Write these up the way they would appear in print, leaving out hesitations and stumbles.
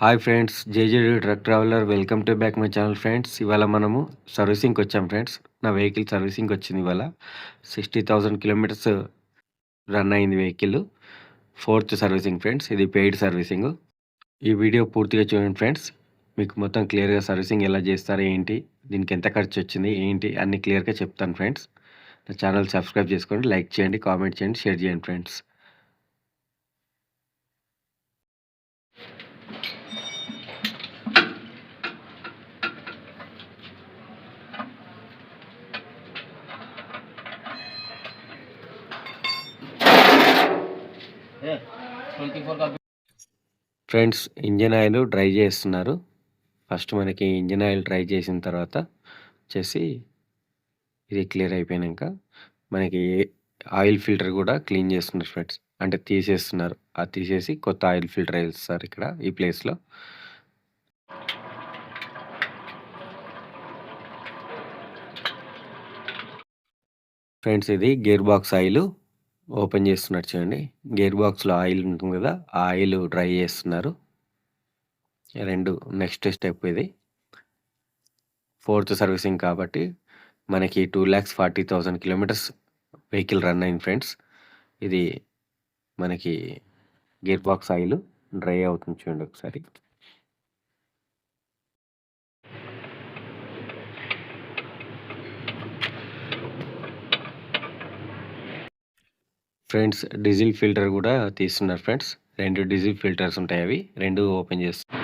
Hi friends, JJD truck traveller welcome to back my channel friends. ఇవాళ మనము సర్వీసింగ్‌కి వచ్చాం friends. నా వెహికల్ సర్వీసింగ్‌కి వచ్చింది ఇవాళ. 60,000 కిలోమీటర్స్ రన్ అయింది వెహికల్. Fourth servicing friends. ఇది పెయిడ్ సర్వీసింగ్. ఈ వీడియో పూర్తిగా చూడండి ఫ్రెండ్స్. మీకు మొత్తం క్లియర్‌గా సర్వీసింగ్ ఎలా చేస్తారు, ఏంటి, దీనికి ఎంత ఖర్చు వచ్చింది, ఏంటి అన్నీ క్లియర్‌గా చెప్తాను ఫ్రెండ్స్. నా ఛానల్ సబ్స్క్రైబ్ చేసుకోండి, లైక్ చేయండి, కామెంట్ చేయండి, షేర్ చేయండి friends. Friends, engine oil dry చేస్తున్నారు. ఫస్ట్ మనకి ఇంజిన్ ఆయిల్ డ్రై చేసిన తర్వాత వచ్చేసి ఇది క్లియర్ అయిపోయినాక మనకి ఆయిల్ ఫిల్టర్ కూడా క్లీన్ చేస్తున్నారు ఫ్రెండ్స్. అంటే తీసేస్తున్నారు. అది తీసేసి కొత్త ఆయిల్ ఫిల్టర్ వేస్తారు ఇక్కడ ఈ ప్లేస్లో. ఫ్రెండ్స్, ఇది గేర్ బాక్స్ ఆయిల్ ఓపెన్ చేస్తున్నట్టు చూడండి. గేర్ బాక్స్లో ఆయిల్ ఉంటుంది కదా, ఆ ఆయిల్ డ్రై చేస్తున్నారు. నెక్స్ట్ స్టెప్ ఇది. ఫోర్త్ సర్వీసింగ్ కాబట్టి మనకి 2,40,000 కిలోమీటర్స్ వెహికల్ రన్ అయింది ఫ్రెండ్స్. ఇది మనకి గేర్ బాక్స్ ఆయిల్ డ్రై అవుతుంది చూడండి ఒకసారి. ఫ్రెండ్స్, డీజిల్ ఫిల్టర్ కూడా తీస్తున్నారు ఫ్రెండ్స్. 2 డీజిల్ ఫిల్టర్స్ ఉంటాయి, అవి 2 ఓపెన్ చేస్తారు.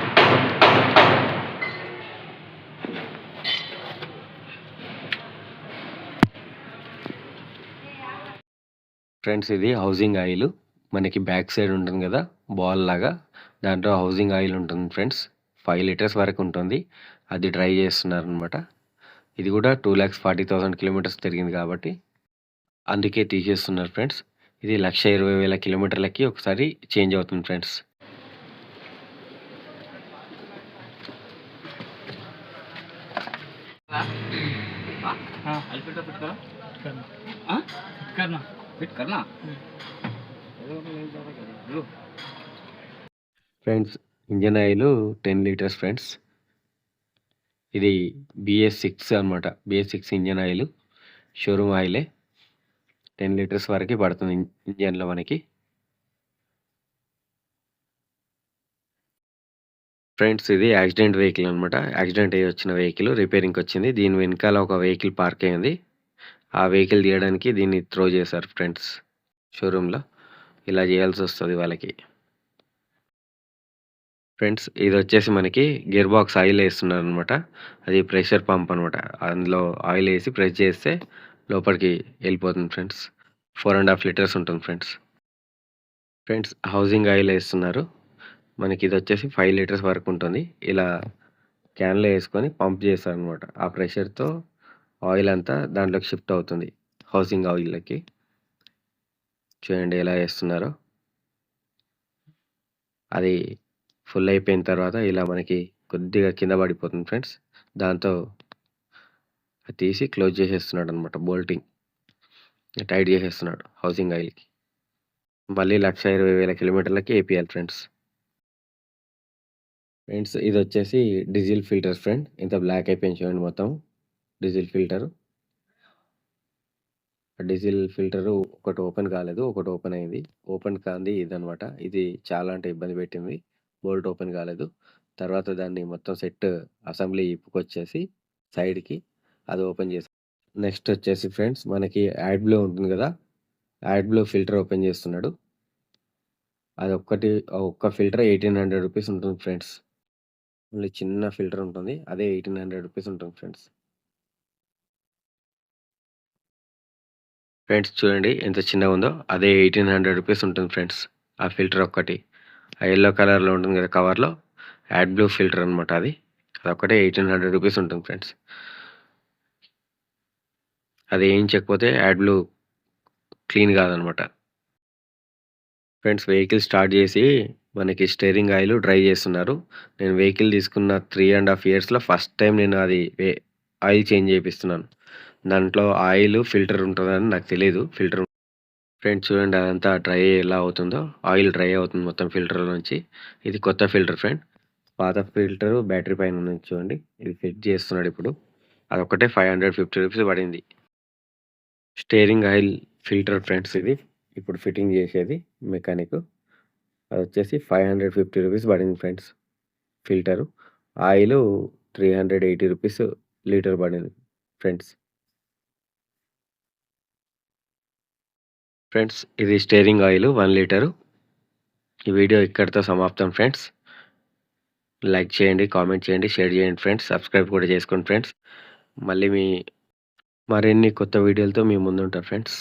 ఫ్రెండ్స్, ఇది హౌసింగ్ ఆయిల్. మనకి బ్యాక్ సైడ్ ఉంటుంది కదా బాల్ లాగా, దాంట్లో హౌసింగ్ ఆయిల్ ఉంటుంది ఫ్రెండ్స్. 5 లీటర్స్ వరకు ఉంటుంది. అది డ్రై చేస్తున్నారు అనమాట. ఇది కూడా 2,40,000 కిలోమీటర్స్ తిరిగింది కాబట్టి అందుకే తీసేస్తున్నారు ఫ్రెండ్స్. ఇది 1,20,000 కిలోమీటర్లకి ఒకసారి చేంజ్ అవుతుంది friends. Friends, engine oil 10 litres friends. ఇది BS6 అనమాట. BS6 ఇంజన్ ఆయిల్, షోరూమ్ ఆయిలే. 10 లీటర్స్ వరకు పడుతుంది ఇంజన్లో మనకి. ఫ్రెండ్స్, ఇది యాక్సిడెంట్ వెహికల్ అనమాట. యాక్సిడెంట్ అయ్యి వచ్చిన వెహికల్ రిపేరింగ్కి వచ్చింది. దీని వెనకాల ఒక వెహికల్ పార్క్ అయ్యింది. ఆ వెహికల్ తీయడానికి దీన్ని త్రో చేశారు ఫ్రెండ్స్. షోరూంలో ఇలా చేయాల్సి వస్తుంది వాళ్ళకి. ఫ్రెండ్స్, ఇది వచ్చేసి మనకి గేర్ బాక్స్ ఆయిల్ వేస్తున్నారు అనమాట. అది ప్రెషర్ పంప్ అనమాట. అందులో ఆయిల్ వేసి ప్రెస్ చేస్తే లోపలికి వెళ్ళిపోతుంది ఫ్రెండ్స్. 4.5 లీటర్స్ ఉంటుంది ఫ్రెండ్స్. ఫ్రెండ్స్, హౌసింగ్ ఆయిల్ వేస్తున్నారు. మనకి ఇది వచ్చేసి 5 లీటర్స్ వరకు ఉంటుంది. ఇలా క్యాన్లో వేసుకొని పంప్ చేస్తారనమాట. ఆ ప్రెషర్తో ఆయిల్ అంతా దాంట్లోకి షిఫ్ట్ అవుతుంది, హౌసింగ్ ఆయిల్లోకి. చూడండి ఎలా వేస్తున్నారో. అది ఫుల్ అయిపోయిన తర్వాత ఇలా మనకి కొద్దిగా కింద పడిపోతుంది ఫ్రెండ్స్. దాంతో అది తీసి క్లోజ్ చేసేస్తున్నాడు అనమాట. బోల్టింగ్ టైట్ చేసేస్తున్నాడు హౌసింగ్ ఆయిల్కి. మళ్ళీ 1,20,000 కిలోమీటర్లకి వేపియాలి ఫ్రెండ్స్. ఫ్రెండ్స్, ఇది వచ్చేసి డీజిల్ ఫిల్టర్ ఫ్రెండ్. ఇంత బ్లాక్ అయిపోయింది చూడండి మొత్తం డీజిల్ ఫిల్టర్. డీజిల్ ఫిల్టరు ఒకటి ఓపెన్ కాలేదు, ఒకటి ఓపెన్ అయింది. ఓపెన్ కాంది ఇదనమాట. ఇది చాలా అంటే ఇబ్బంది పెట్టింది. బోల్ట్ ఓపెన్ కాలేదు. తర్వాత దాన్ని మొత్తం సెట్ అసెంబ్లీ ఇప్పుకొచ్చేసి సైడ్కి అది ఓపెన్ చేసి నెక్స్ట్ వచ్చేసి ఫ్రెండ్స్ మనకి యాడ్ బ్లో ఉంటుంది కదా, యాడ్ బ్లో ఫిల్టర్ ఓపెన్ చేస్తున్నాడు. అది ఒక్క ఫిల్టర్ 1,800 రూపీస్ ఉంటుంది ఫ్రెండ్స్. ఓన్లీ చిన్న ఫిల్టర్ ఉంటుంది, అదే 1,800 రూపీస్ ఉంటుంది ఫ్రెండ్స్. ఫ్రెండ్స్, చూడండి ఎంత చిన్నగా ఉందో. అదే 1,800 రూపీస్ ఉంటుంది ఫ్రెండ్స్ ఆ ఫిల్టర్ ఒక్కటి. ఆ యెల్లో కలర్లో ఉంటుంది కదా కవర్లో, యాడ్ బ్లూ ఫిల్టర్ అనమాట. అదొక్కటే 1,800 రూపీస్ ఉంటుంది ఫ్రెండ్స్. అది వేయించకపోతే యాడ్ బ్లూ క్లీన్ కాదనమాట. ఫ్రెండ్స్, వెహికల్ స్టార్ట్ చేసి మనకి స్టీరింగ్ ఆయిల్ డ్రై చేస్తున్నారు. నేను వెహికల్ తీసుకున్న 3.5 ఇయర్స్లో ఫస్ట్ టైం నేను అది ఆయిల్ చేంజ్ చేపిస్తున్నాను. దాంట్లో ఆయిల్ ఫిల్టర్ ఉంటుందని నాకు తెలియదు. ఫిల్టర్ ఫ్రెండ్స్, చూడండి అదంతా డ్రై ఎలా అవుతుందో. ఆయిల్ డ్రై అవుతుంది మొత్తం ఫిల్టర్లో నుంచి. ఇది కొత్త ఫిల్టర్ ఫ్రెండ్. పాత ఫిల్టరు బ్యాటరీ పైన ఉన్నది చూడండి. ఇది ఫిట్ చేస్తున్నాడు ఇప్పుడు. అదొక్కటే రూ. 550 పడింది. స్టీరింగ్ ఆయిల్ ఫిల్టర్ ఫ్రెండ్స్ ఇది. ఇప్పుడు ఫిట్టింగ్ చేసేది మెకానిక్. అదొచ్చేసి రూ. 550 పడింది ఫ్రెండ్స్ ఫిల్టరు. ఆయిలు రూ. 380 లీటర్ పడింది ఫ్రెండ్స్. ఫ్రెండ్స్ ఇది స్టీరింగ్ ఆయిలు 1 లీటరు. ఈ వీడియో ఇక్కడితో సమాప్తం ఫ్రెండ్స్. లైక్ చేయండి, కామెంట్ చేయండి, షేర్ చేయండి ఫ్రెండ్స్. సబ్స్క్రైబ్ కూడా చేసుకోండి ఫ్రెండ్స్. మళ్ళీ మరిన్ని కొత్త వీడియోలతో మీ ముందుంటా ఫ్రెండ్స్.